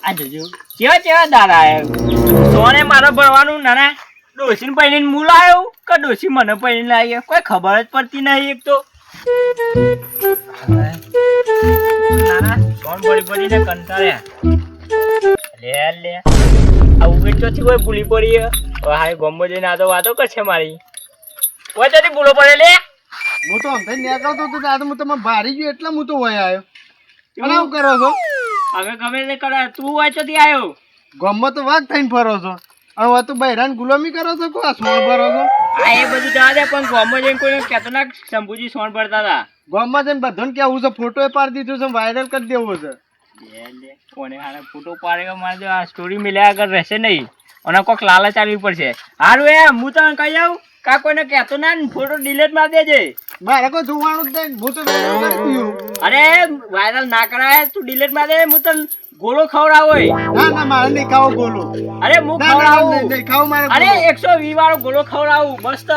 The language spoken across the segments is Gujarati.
આ જોજો કેવા કેવા દાડા આયા સોને મારે ભરવાનું નાના ડોસીને પૈણીને મૂળ આવ્યો કે ડોસી મને પૈણીને લાવી કોઈ ખબર જ પડતી નહીં એક તો નાના સોન પડીને કંટાળ્યા લે આ ઉમેટ તો કોઈ ભૂલી પડી હાય ગોમ્બો જઈને આ તો વાતો કરશે મારી ઓય તો ભૂલો પડે લે હું તો અંધાઈ નીકળતો હતો તો હું તમે ભારી ગયો એટલે હું તો વહી આવ્યો શું કરો છો હવે ગમે તે કરે તું હોય તો ત્યાં આવ્યો ગામમાં તો વાઘ થઈને ફરો છો હવે તો બૈરાન ગુલામી કરો છો કો સોન ભરો છો હા એ બધું જવા દે પણ ગામમાં જઈને કોઈ કહેતો ના શંભુજી સોન ભરતા હતા ગામમાં જઈને બધાને કેવું છે ફોટો પાડી દીધું છે વાયરલ કરી દેવો છે કોને હારે ફોટો પાડે મારે જો આ સ્ટોરી મિલ્યા આગળ રહેશે નહીં અને કોઈક લાલચ આવી પડશે હારું હું તને કહી આવું કા કોઈને કહેતો ના ફોટો ડિલીટ મારી દેજે મારે કોઈ જોવાનું જ નહીં હું તો વાયરલ કરી દઉં અરે વાયરલ ના કરાય તું ડિલીટ મારી દે હું તને ગોળો ખવડાવો ના ના મારે નહીં ખાવો ગોલો અરે હું ખવડાવું નહીં ખાવું મારે અરે 120 વાળો ગોળો ખવડાવું મસ્ત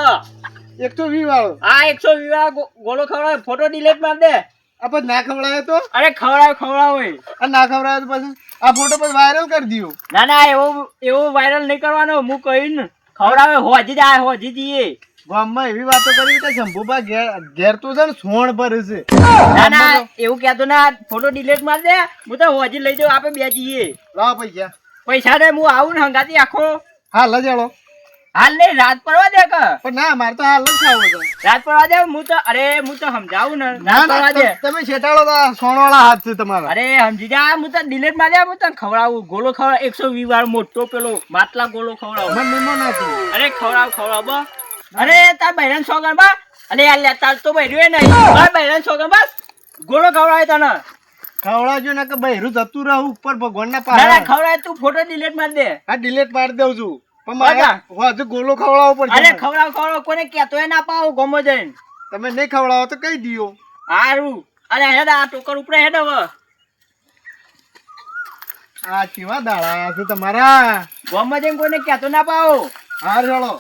120 વાળો હા 120 વાળો ગોળો ખવડાવ ફોટો ડિલીટ મારી દે આપણે ના ખવડાવે તો અરે ખવડાવ અને ના ખવડાવે તો પછી આ ફોટો પછી વાયરલ કરી દઉં ના ના એવો વાયરલ નહીં કરવાનો હું કહ્યું ને ખવડાવે હોજી જ આ હોજી જઈએ ગામમાં એવી વાતો કરી કે શંભુબા ઘેર તો છે ને સોણ ભરે છે ના ના એવું કહેતો ના ફોટો ડિલીટ મારી દે હું તો હોજી લઈ જાઉં આપણે બે જઈએ લાવો પૈસા ને હું આવું ને હંગાતી આખો હાલ જ હેળો હાલ નહીં રાત પડવા દે કે પણ ના મારે તો હાલ જ ખાવો છે રાત પડવા દે હું તો સમજાવું ને રાત પડવા દે તમે શેટાળો તો સોણવાળા હાથ છે તમારા અરે સમજી જા હું તો ડિલીટ મારી દે હું તને ખવડાવું ગોળો ખવડાવ 120 વાર મોટો પેલો માટલા ગોળો ખવડાવ મને નિમો નાખું અરે ખવડાવ બસ અરે તાર બહેરાન સોગન બા અરે યાર લે તાર તો બહેર્યું નહીં તાર બહેરાન સોગન બસ ગોળો ખવડાવે તને ખવડાવજો ને કે બહેરું જતું રહું ઉપર ભગવાનના ના પાસે ખવડાવે તું ફોટો ડિલીટ મારી દે હા ડિલીટ મારી દઉં છું પણ મારે હજુ ગોલો ખવડાવવો પડશે અરે ખવડાવ કોને કહેતો ના પાવો ગમો જઈને તમે નહીં ખવડાવો તો કહી દો હારું અરે હેડ આ ટોકર ઉપર હેડ હવે આ કેવા દાડા છે તમારા ગમો જઈને કોઈને કહેતો ના પાવો હા ચલો